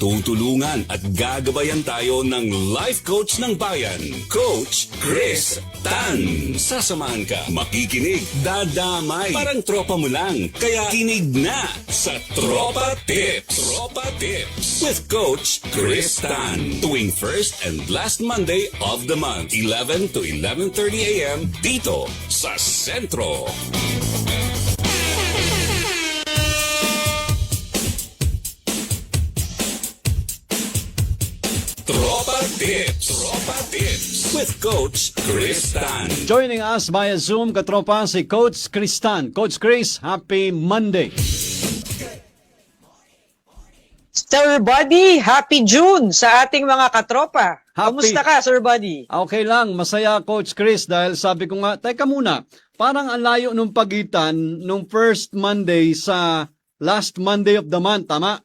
Tutulungan at gagabayan tayo ng life coach ng bayan, Coach Chris Tan. Sasamahan ka, makikinig, dadamay, parang tropa mo lang. Kaya kinig na sa Tropa Tips. Tropa Tips with Coach Chris Tan. Tuwing first and last Monday of the month, 11 to 11:30 a.m. dito sa Sentro. Tropa Tips with Coach Chris Tan. Joining us via Zoom, katropa, si Coach Chris Tan. Coach Chris, happy Monday. Sir Buddy, happy June sa ating mga katropa. Kamusta ka, Sir Buddy? Okay lang, masaya Coach Chris dahil sabi ko nga, teka muna, parang ang layo nung pagitan nung first Monday sa last Monday of the month, tama?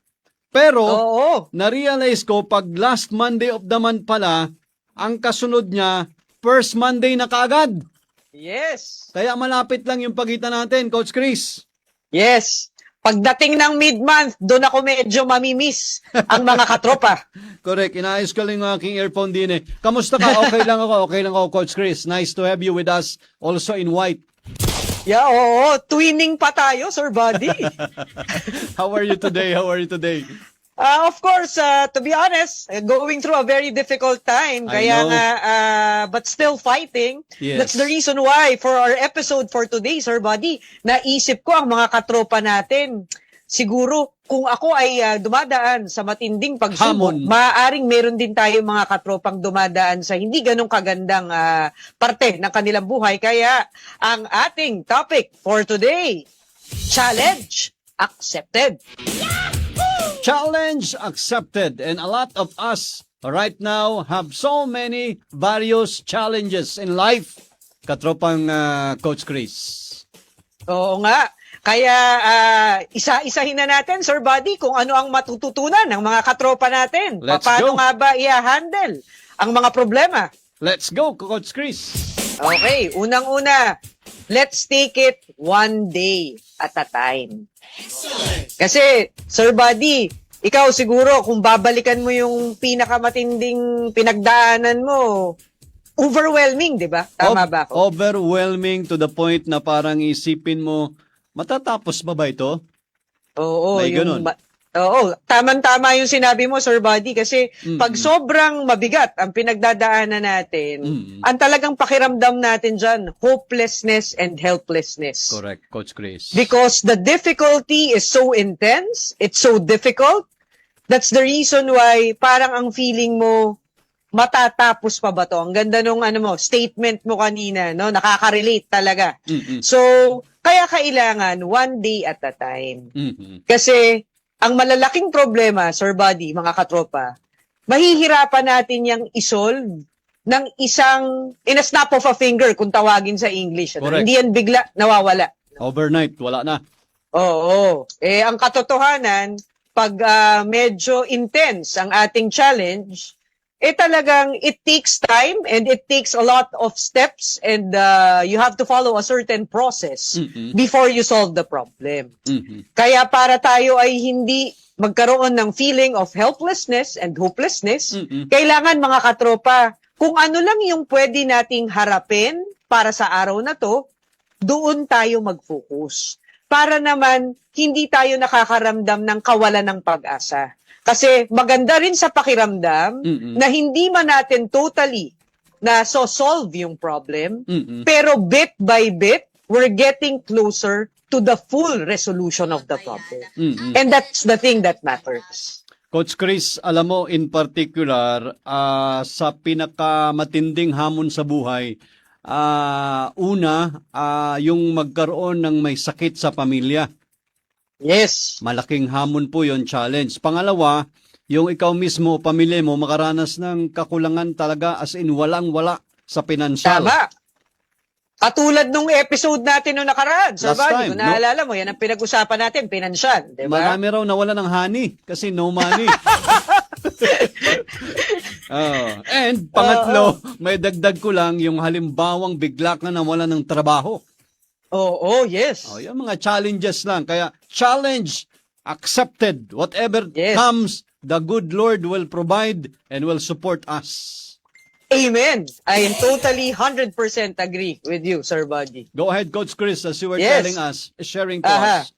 Pero, Oo. na-realize ko, pag last Monday of the month pala, ang kasunod niya, first Monday na kaagad. Yes. Kaya malapit lang yung pagitan natin, Coach Chris. Yes. Pagdating ng mid-month, doon ako medyo mamimiss ang mga katropa. Correct. Inaayos ko lang yung aking earphone din eh. Kamusta ka? Okay lang ako, Coach Chris. Nice to have you with us, also in white. Yeah, oo. Twinning pa tayo, Sir Buddy. How are you today? Of course, to be honest, going through a very difficult time. I Kaya know. nga, but still fighting. Yes. That's the reason why for our episode for today, Sir Buddy, naisip ko ang mga katropa natin. Siguro, kung ako ay dumadaan sa matinding pagsubok, Hamon. maaaring meron din tayo mga katropang dumadaan sa hindi ganong kagandang parte ng kanilang buhay. Kaya, ang ating topic for today, challenge accepted. Challenge accepted. And a lot of us right now have so many various challenges in life. Katropang Coach Chris. Oo nga. Kaya isa-isahin na natin, Sir Buddy, kung ano ang matututunan ng mga katropa natin. Let's Paano go. nga ba i-handle ang mga problema? Let's go, Coach Chris. Okay, unang-una, let's take it one day at a time. Kasi, Sir Buddy, ikaw siguro, kung babalikan mo yung pinakamatinding pinagdaanan mo, overwhelming, di ba? Tama ba ako? Overwhelming to the point na parang isipin mo, matatapos ba ito? Oo, May ganun. Oo, tamang-tama yung sinabi mo, Sir Buddy, kasi pag sobrang mabigat ang pinagdadaanan natin, ang talagang pakiramdam natin dyan, hopelessness and helplessness. Correct, Coach Chris. Because the difficulty is so intense, it's so difficult, that's the reason why parang ang feeling mo, matatapos pa ba to? Ang ganda nung statement mo kanina, no? Nakaka-relate talaga. So, kaya kailangan one day at a time. Kasi, ang malalaking problema, Sir Buddy, mga katropa, mahihirapan natin yung isolve ng isang, in a snap of a finger, kung tawagin sa English. Correct. Hindi yan bigla nawawala. Overnight, wala na. Oo. Ang katotohanan, pag medyo intense ang ating challenge, talagang it takes time and it takes a lot of steps and you have to follow a certain process before you solve the problem. Kaya para tayo ay hindi magkaroon ng feeling of helplessness and hopelessness, kailangan mga katropa, kung ano lang yung pwede nating harapin para sa araw na to, doon tayo mag-focus. Para naman hindi tayo nakakaramdam ng kawalan ng pag-asa. Kasi maganda rin sa pakiramdam na hindi man natin totally na solve yung problem, pero bit by bit, we're getting closer to the full resolution of the problem. And that's the thing that matters. Coach Chris, alam mo, in particular, sa pinakamatinding hamon sa buhay, yung magkaroon ng may sakit sa pamilya. Yes. Malaking hamon po yon, challenge. Pangalawa, yung ikaw mismo, pamilya mo, makaranas ng kakulangan talaga as in walang-wala sa pinansyal. Tama. Katulad nung episode natin nung nakaraan, Sir Last Buddy, time, kung naalala mo, yan ang pinag-usapan natin, pinansyal, di ba? Marami raw nawala ng honey kasi no money. And pangatlo, may dagdag ko lang yung halimbawang bigla ka nawala ng trabaho. Oo, yes. Yung mga challenges lang. Kaya challenge accepted. Whatever Yes. comes, the good Lord will provide and will support us. Amen. I totally 100% agree with you, Sir Buddy. Go ahead, Coach Chris, as you were Yes. telling us, sharing to Aha. us.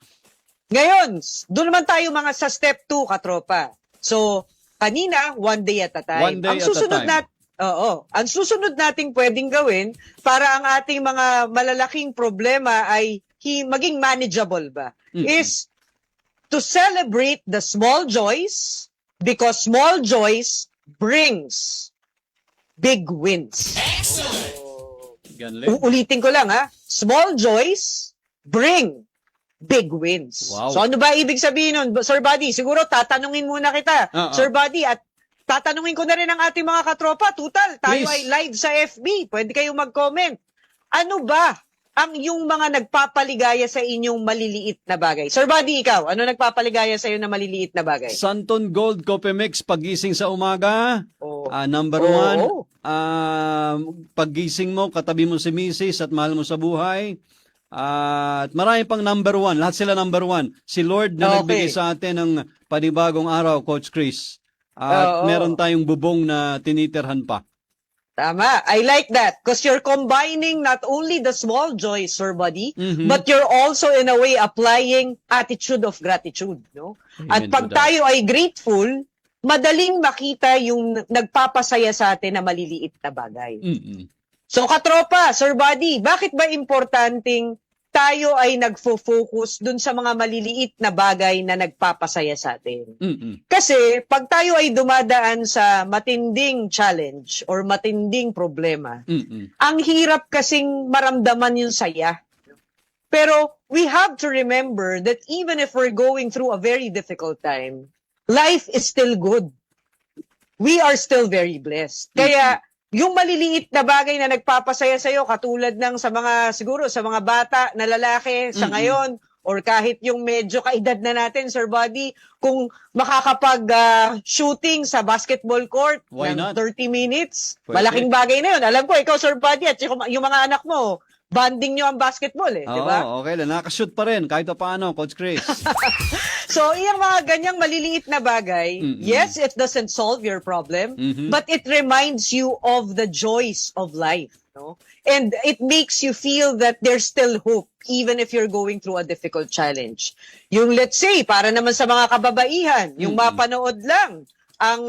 Ngayon, doon naman tayo mga sa step 2, katropa. So, kanina, one day at a time. One day at a time. Ang susunod nating pwedeng gawin para ang ating mga malalaking problema ay maging manageable ba, is to celebrate the small joys because small joys brings big wins. Ganun. Uulitin ko lang small joys bring big wins. Wow. So ano ba ibig sabihin nun, Sir Buddy? Siguro tatanungin muna kita, Sir Buddy, at tatanungin ko na rin ang ating mga katropa. Tutal, tayo Please. ay live sa FB. Pwede kayong mag-comment. Ano ba ang yung mga nagpapaligaya sa inyong maliliit na bagay? Sir Buddy, ikaw, ano nagpapaligaya sa iyo na maliliit na bagay? Santon Gold Coffee Mix, pagising sa umaga. Oh. Number Oo. one, paggising mo, katabi mo si Mrs. at mahal mo sa buhay. At marami pang number one. Lahat sila number one. Si Lord na Okay. nagbigay sa atin ng panibagong araw, Coach Chris. At Oo. meron tayong bubong na tinitirhan pa. Tama. I like that because you're combining not only the small joys, Sir Buddy, Mhm. but you're also in a way applying attitude of gratitude, no? At Amen pag to that. tayo ay grateful, madaling makita yung nagpapasaya sa atin na maliliit na bagay. Mm-mm. So katropa, Sir Buddy, bakit ba importanteng tayo ay nagfo-focus dun sa mga maliliit na bagay na nagpapasaya sa atin? Mm-mm. Kasi pag tayo ay dumadaan sa matinding challenge or matinding problema, Mm-mm. ang hirap kasing maramdaman yung saya. Pero we have to remember that even if we're going through a very difficult time, life is still good. We are still very blessed. Kaya yung maliliit na bagay na nagpapasaya sa'yo, katulad ng siguro sa mga bata na lalaki sa ngayon, or kahit yung medyo kaedad na natin, Sir Buddy, kung makakapag-shooting sa basketball court Why ng not? 30 minutes, Pwede. malaking bagay na yun. Alam ko, ikaw, Sir Buddy, at yung mga anak mo, banding nyo ang basketball di ba? Oo, okay lang. Nakashoot pa rin kahit pa paano, Coach Chris. So, yung mga ganyang maliliit na bagay, yes, it doesn't solve your problem, but it reminds you of the joys of life, no? And it makes you feel that there's still hope, even if you're going through a difficult challenge. Yung, let's say, para naman sa mga kababaihan, yung mapanood lang ang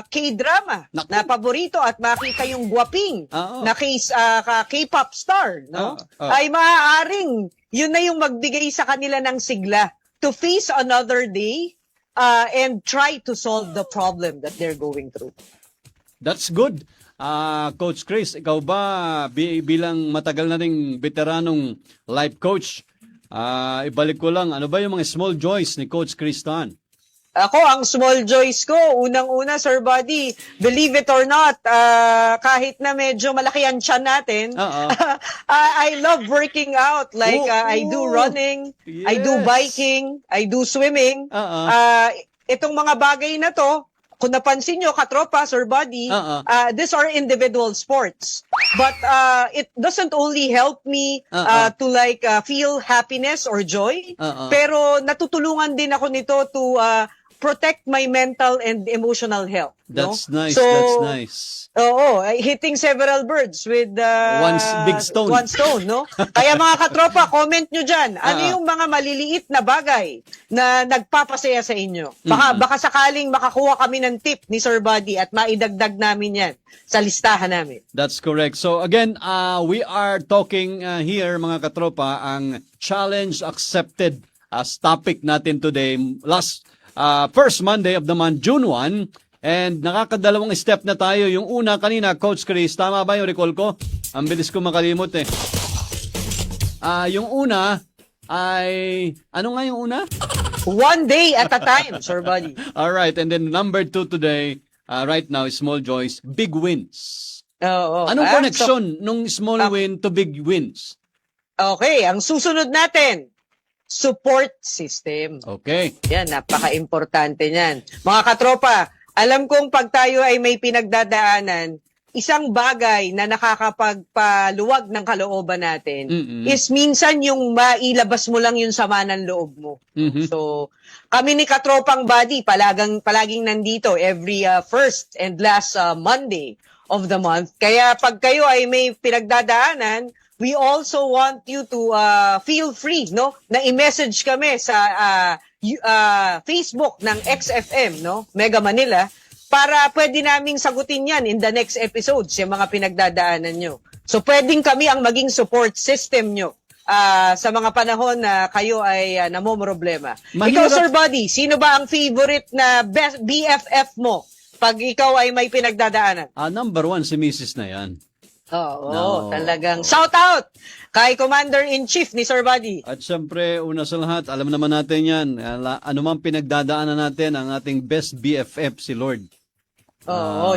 K-drama Naku. na paborito at makita yung gwaping Oo. na K-pop star, no? Oo. Ay maaaring yun na yung magbigay sa kanila ng sigla to face another day and try to solve the problem that they're going through. That's good. Coach Chris, ikaw ba bilang matagal na ring veteranong life coach, ibalik ko lang, ano ba yung mga small joys ni Coach Chris Tan? Ako, ang small joys ko, unang-una, Sir Buddy, believe it or not, kahit na medyo malaki ang tiyan natin, Oo. I love working out. Like, I do Oo. running, I do Yes. biking, I do swimming. Oo. Itong mga bagay na to, kung napansin nyo, katropa, Sir Buddy, Oo. these are individual sports. But it doesn't only help me Oo. to feel happiness or joy, Oo. pero natutulungan din ako nito to protect my mental and emotional health. That's no? nice, So, that's nice. Oo, hitting several birds with One big stone. One stone, no? Kaya mga katropa, comment nyo dyan. Ano yung mga maliliit na bagay na nagpapasaya sa inyo? Baka sakaling makakuha kami ng tip ni Sir Buddy at maidagdag namin yan sa listahan namin. That's correct. So again, we are talking here, mga katropa, ang challenge accepted as topic natin today. First Monday of the month, June 1. And nakakadalawang step na tayo. Yung una kanina, Coach Chris, tama ba yung recall ko? Ang bilis ko makalimot eh. Yung una ay, ano nga yung una? One day at a time, Sir Buddy. Alright, and then number 2 today, right now, is small joys, big wins. Oo. Anong So, connection nung small win to big wins? okay, ang susunod natin, support system. Okay. Yan, napaka-importante niyan. Mga katropa, alam kong pag tayo ay may pinagdadaanan, isang bagay na nakakapagpaluwag ng kalooban natin is minsan yung mailabas mo lang yung sama ng loob mo. So, kami ni Katropang Buddy, palaging nandito every first and last Monday of the month. Kaya pag kayo ay may pinagdadaanan, we also want you to feel free, no? Na i-message kami sa Facebook ng XFM, no? Mega Manila, para pwede naming sagutin yan in the next episodes, yung mga pinagdadaanan nyo. So pwedeng kami ang maging support system nyo sa mga panahon na kayo ay namomroblema. Ikaw, Sir Buddy, sino ba ang favorite na BFF mo pag ikaw ay may pinagdadaanan? Number 1, si Mrs. na yan. Oo, talagang shout out kay Commander-in-Chief ni Sir Buddy. At syempre, una sa lahat, alam naman natin yan, anumang pinagdadaanan natin, ang ating best BFF, si Lord.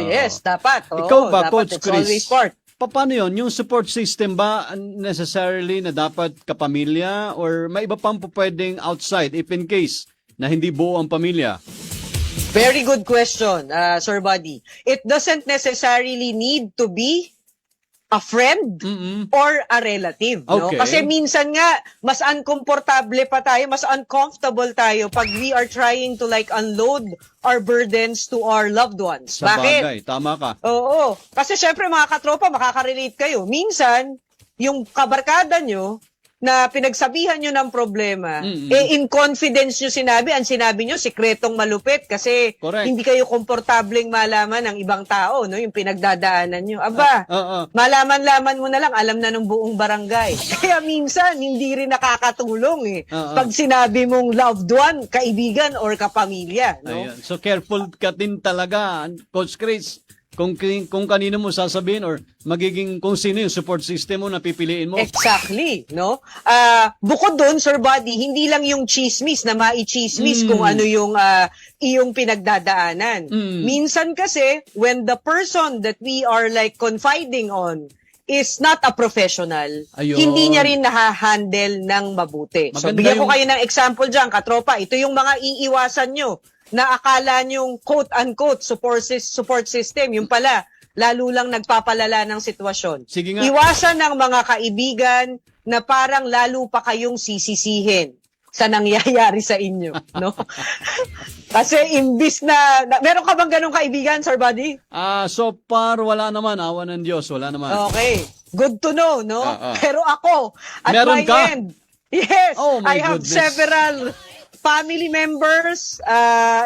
Yes, dapat. Ikaw ba, dapat, Coach it's Chris? always part. Paano yun? Yung support system ba necessarily na dapat kapamilya or may iba pang pwedeng outside if in case na hindi buo ang pamilya? Very good question, Sir Buddy. It doesn't necessarily need to be a friend or a relative. No? Okay. Kasi minsan nga, mas uncomfortable pa tayo, mas uncomfortable tayo pag we are trying to like unload our burdens to our loved ones. Sa Bakit? bagay, tama ka. Oo. Kasi syempre mga katropa, makaka-relate kayo. Minsan, yung kabarkada nyo, na pinagsabihan nyo ng problema, in confidence nyo sinabi, ang sinabi nyo, sikretong malupit kasi Correct. hindi kayo komportableng malaman ng ibang tao, no, yung pinagdadaanan nyo. Aba, malaman-laman mo na lang, alam na ng buong barangay. Kaya minsan, hindi rin nakakatulong pag sinabi mong loved one, kaibigan, or kapamilya. No? Ayan. So careful ka din talaga, Coach Chris, kung kanino mo sasabihin or magiging kung sino yung support system mo na pipiliin mo. Exactly, no? Bukod doon, Sir Buddy, hindi lang yung chismis na mai-chismis kung ano yung iyong pinagdadaanan. Minsan kasi, when the person that we are like confiding on is not a professional, Ayun. hindi niya rin nahahandle ng mabuti. So, Maganda bigyan ko yung- kayo ng example dyan, katropa. Ito yung mga iiwasan nyo na akala nyong quote-unquote support system. Yung pala, lalo lang nagpapalala ng sitwasyon. Sige nga. Iwasan ng mga kaibigan na parang lalo pa kayong sisisihin sa nangyayari sa inyo, no? Kasi imbis na meron ka bang ganong kaibigan, Sir Buddy? So far, wala naman. Awa ng Diyos, wala naman. Okay. Good to know, no? Ah. Pero ako, at Meron my ka? end, yes, Oh my I have goodness. several family members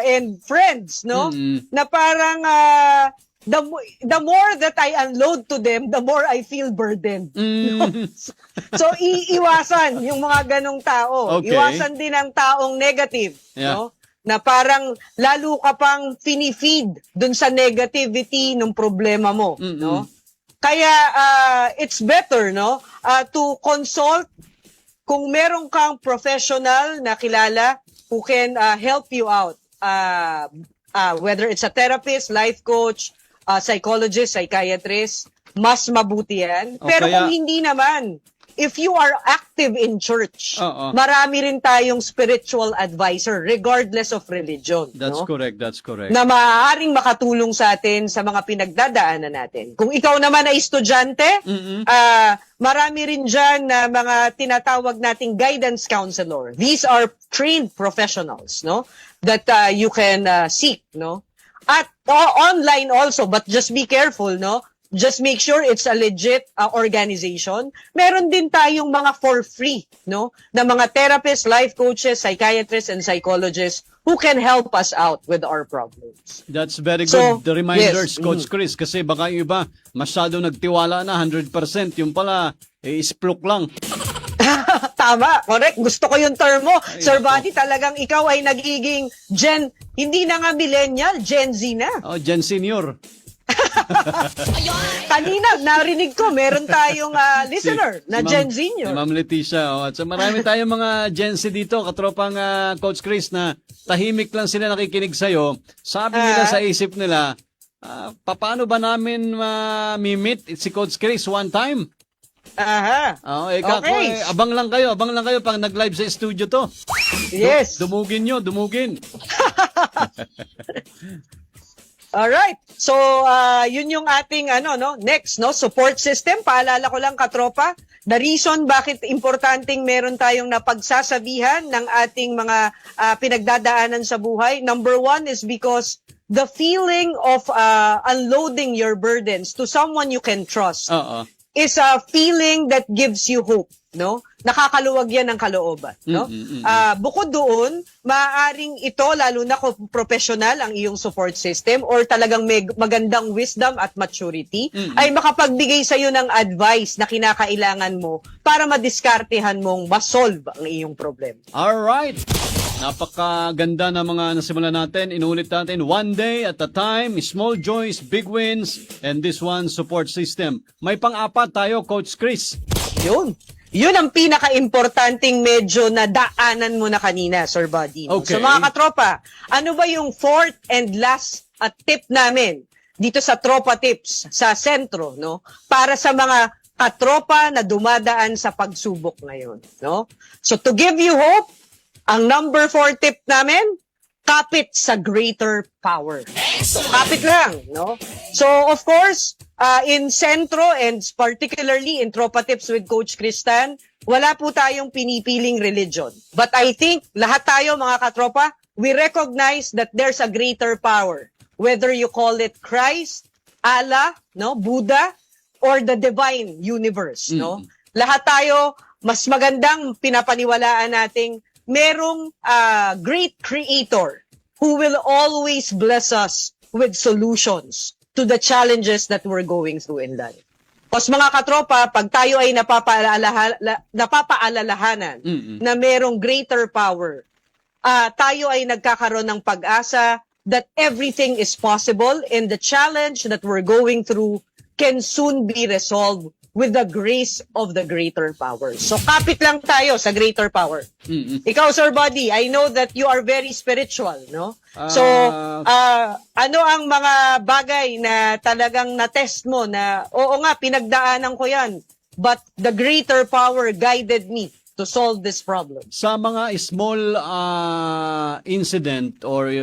and friends, no? Na parang the more that I unload to them, the more I feel burdened. No? So iiwasan yung mga ganong tao. Okay. Iwasan din ang taong negative, Yeah. no? Na parang lalo ka pang finifeed dun sa negativity ng problema mo, no? Kaya it's better, no, to consult kung meron kang professional na kilala who can help you out, whether it's a therapist, life coach, psychologist, psychiatrist, mas mabuti yan. O Pero kaya- kung hindi naman, if you are active in church, Oo. marami rin tayong spiritual advisor regardless of religion. That's no? correct, that's correct. Na maaaring makatulong sa atin sa mga pinagdadaanan natin. Kung ikaw naman ay estudyante, marami rin dyan na mga tinatawag nating guidance counselor. These are trained professionals, no? That you can seek, no? At online also, but just be careful, no? Just make sure it's a legit organization. Meron din tayong mga for free, no? Na mga therapists, life coaches, psychiatrists, and psychologists who can help us out with our problems. That's very good. So, The reminders, yes. Coach Chris, kasi baka yung iba, masyado nagtiwala na 100%. Yung pala, isplok lang. Tama, correct. Gusto ko yung term mo. Sir Buddy, talagang ikaw ay nagiging hindi na nga millennial, Gen Z na. Oh, Gen Senior. Kanina, narinig ko, meron tayong listener na Gen Z Si nyo. Ma'am Leticia. Oh. At so marami tayong mga Gen Z dito, katropang Coach Chris, na tahimik lang sila nakikinig sa'yo. Sabi nila sa isip nila, paano ba namin mi-meet si Coach Chris one time? Aha. Oh, Okay. abang lang kayo pag nag-live sa studio to. Yes. Dumugin nyo, dumugin. Alright. So, yun yung ating next, support system. Paalala ko lang, katropa, the reason bakit importanteng meron tayong napagsasabihan ng ating mga pinagdadaanan sa buhay. Number one is because the feeling of unloading your burdens to someone you can trust is a feeling that gives you hope, no? Nakakaluwag yan ng kalooban, no? Bukod doon, maaaring ito, lalo na kung professional ang iyong support system or talagang may magandang wisdom at maturity, ay makapagbigay sa iyo ng advice na kinakailangan mo para madiskartehan mong masolve ang iyong problema. Alright. Napakaganda na mga nasimulan natin. Inulit natin, one day at a time, small joys, big wins, and this one, support system. May pang-apat tayo, Coach Chris. Yun. Yun ang pinaka-importanting medyo na daanan mo na kanina, Sir Buddy. No? Okay. So mga katropa, ano ba yung fourth and last tip namin dito sa Tropa Tips sa sentro, no? Para sa mga katropa na dumadaan sa pagsubok ngayon, no? So to give you hope, ang number 4 tip namin, kapit sa greater power. So, kapit lang, no? So, of course, in Sentro and particularly in Tropa Tips with Coach Cristan, wala po tayong pinipiling religion. But I think lahat tayo, mga katropa, we recognize that there's a greater power. Whether you call it Christ, Allah, no, Buddha, or the divine universe, no? Lahat tayo, mas magandang pinapaniwalaan nating merong great creator who will always bless us with solutions to the challenges that we're going through in life. Kasi mga katropa, pag tayo ay napapaalalahanan na merong greater power, tayo ay nagkakaroon ng pag-asa that everything is possible and the challenge that we're going through can soon be resolved with the grace of the greater power. So kapit lang tayo sa greater power. Ikaw, Sir Buddy, I know that you are very spiritual, no? So, ano ang mga bagay na talagang na-test mo na, oo nga, pinagdaanan ko yan, but the greater power guided me to solve this problem? Sa mga small incident or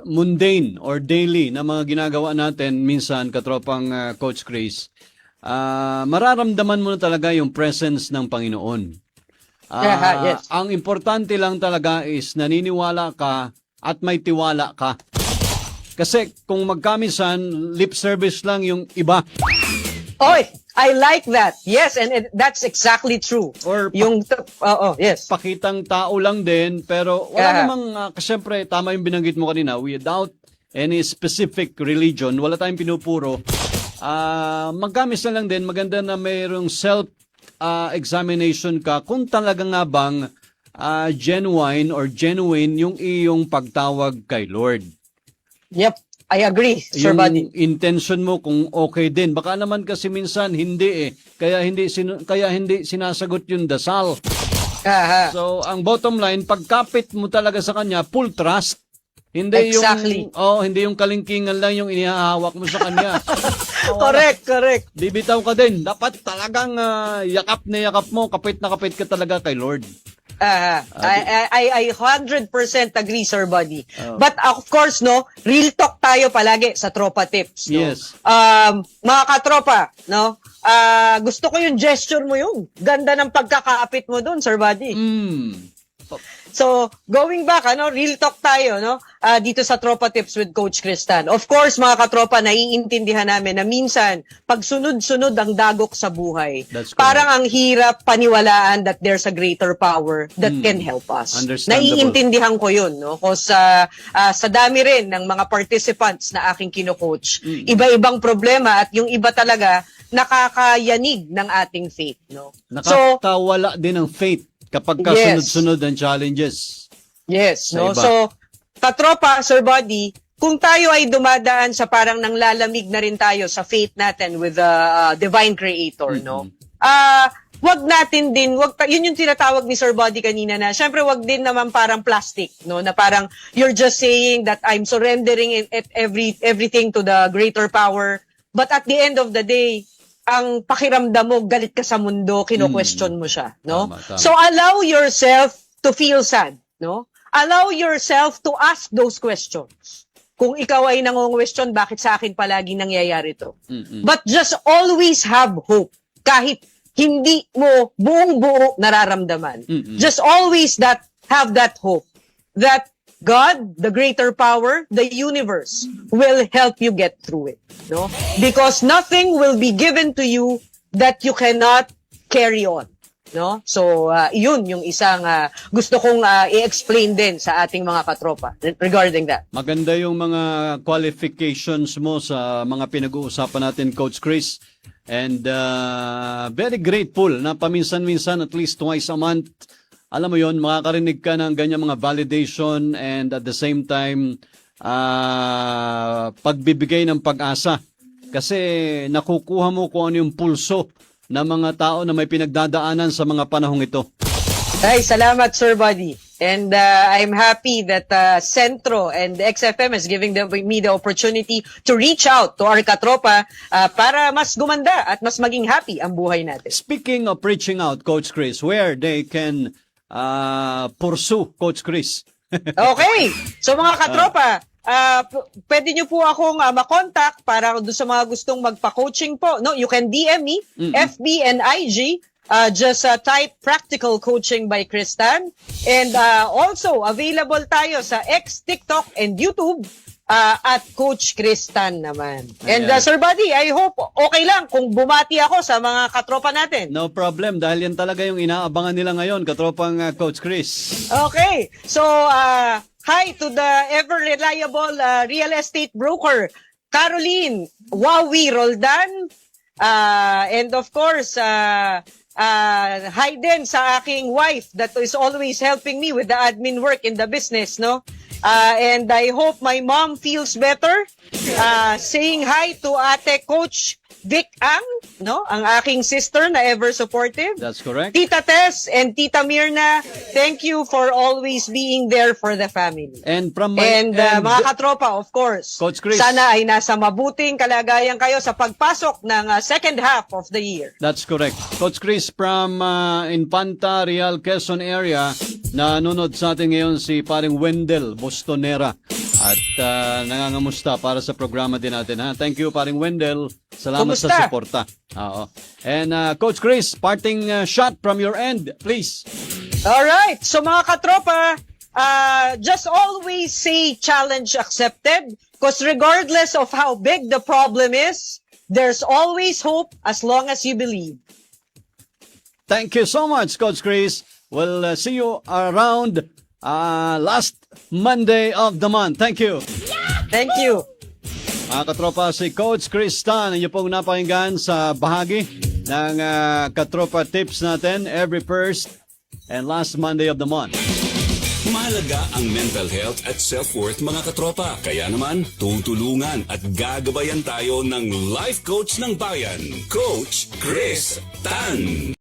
mundane or daily na mga ginagawa natin minsan, katropang Coach Chris, mararamdaman mo na talaga yung presence ng Panginoon. Yes. Ang importante lang talaga is naniniwala ka at may tiwala ka. Kasi kung magkaminsan, lip service lang yung iba. Oy, I like that. Yes, and that's exactly true. Or yes. Pakitang tao lang din, pero wala namang, siyempre, tama yung binanggit mo kanina, without any specific religion, wala tayong pinupuro. Magkamis na lang din, maganda na mayroong self-examination ka kung talaga nga bang genuine or genuine yung iyong pagtawag kay Lord. Yep. I agree, Sir Yung Buddy. intention mo kung okay din. Baka naman kasi minsan hindi kaya hindi sinasagot yung dasal. So ang bottom line, pagkapit mo talaga sa kanya, full trust. Hindi Exactly. hindi yung kalingkingan lang yung inihahawak mo sa kanya. Correct. Bibitaw ka din. Dapat talagang yakap na yakap mo, kapit na kapit ka talaga kay Lord. I 100% agree, Sir Buddy. But of course, no, real talk tayo palagi sa Tropa Tips. No? Yes. Mga katropa, no, gusto ko yung gesture mo yun. Ganda ng pagkakaapit mo dun, Sir Buddy. So, going back, real talk tayo, no? Dito sa Tropa Tips with Coach Cristan. Of course, mga katropa, naiintindihan namin na minsan, pag sunod-sunod ang dagok sa buhay, parang ang hirap paniwalaan that there's a greater power that can help us. Naiintindihan ko yun, no? Kasi sa dami rin ng mga participants na aking kino-coach, iba-ibang problema at yung iba talaga, nakakayanig ng ating faith, no? Nakakawala din ng faith kapag kasunod-sunod ang challenges. Yes, no? So, katropa, Sir Buddy, kung tayo ay dumadaan sa parang nanglalamig na rin tayo sa faith natin with the divine creator, no? Wag natin din, yun yung tinatawag ni Sir Buddy kanina na, syempre wag din naman parang plastic, no? Na parang you're just saying that I'm surrendering everything to the greater power. But at the end of the day, ang pakiramdam mo, galit ka sa mundo, kino-question mo siya, no? Tama. So allow yourself to feel sad, no? Allow yourself to ask those questions. kung ikaw ay nangongwestiyon, bakit sa akin palagi nangyayari to? Mm-mm. But just always have hope. Kahit hindi mo buong-buo nararamdaman. Mm-mm. Just always have that hope that God, the greater power, the universe, will help you get through it. No? Because nothing will be given to you that you cannot carry on. No? So, yun yung isang gusto kong i-explain din sa ating mga katropa regarding that. Maganda yung mga qualifications mo sa mga pinag-uusapan natin, Coach Chris. And very grateful na paminsan-minsan, at least twice a month, alam mo yon, makakarinig ka ng ganyan mga validation and at the same time, pagbibigay ng pag-asa. Kasi nakukuha mo kung ano yung pulso ng mga tao na may pinagdadaanan sa mga panahong ito. Ay, salamat, Sir Buddy. And I'm happy that Centro and XFM is giving me the opportunity to reach out to our katropa para mas gumanda at mas maging happy ang buhay natin. Speaking of reaching out, Coach Chris, where they can pursue Coach Chris? Okay. So mga katropa, pwede nyo po akong makontak para doon sa mga gustong magpa-coaching po. No, you can DM me, FB and IG. Just type Practical Coaching by Chris Tan. And also, available tayo sa X, TikTok, and YouTube at Coach Chris Tan naman. And Ayan. Sir Buddy, I hope okay lang kung bumati ako sa mga katropa natin. No problem, dahil yan talaga yung inaabangan nila ngayon, katropang Coach Chris. Okay. So, hi to the ever-reliable real estate broker, Caroline Wawi Roldan. And of course, hi din sa aking wife that is always helping me with the admin work in the business, no? And I hope my mom feels better. Saying hi to Ate Coach Vic Ang, no? Ang aking sister na ever supportive. That's correct. Tita Tess and Tita Mirna, thank you for always being there for the family. And from my And mga katropa, of course, Coach Chris. sana ay nasa mabuting kalagayan kayo sa pagpasok ng second half of the year. That's correct. Coach Chris from Infanta, Real, Quezon area, nanonood sa atin ngayon si paring Wendell Bostonera at nangangamusta para sa programa din natin. Ha? Thank you, paring Wendell. Salamat Kumusta? sa suporta. Oo. And Coach Chris, parting shot from your end, please. Alright, so mga katropa, just always say challenge accepted because regardless of how big the problem is, there's always hope as long as you believe. Thank you so much, Coach Chris. We'll see you around last Monday of the month. Thank you. Thank you. Mga katropa, si Coach Chris Tan, inyo pong napakinggan sa bahagi ng katropa tips natin every first and last Monday of the month. Mahalaga ang mental health at self-worth, mga katropa. Kaya naman, tutulungan at gagabayan tayo ng life coach ng bayan, Coach Chris Tan.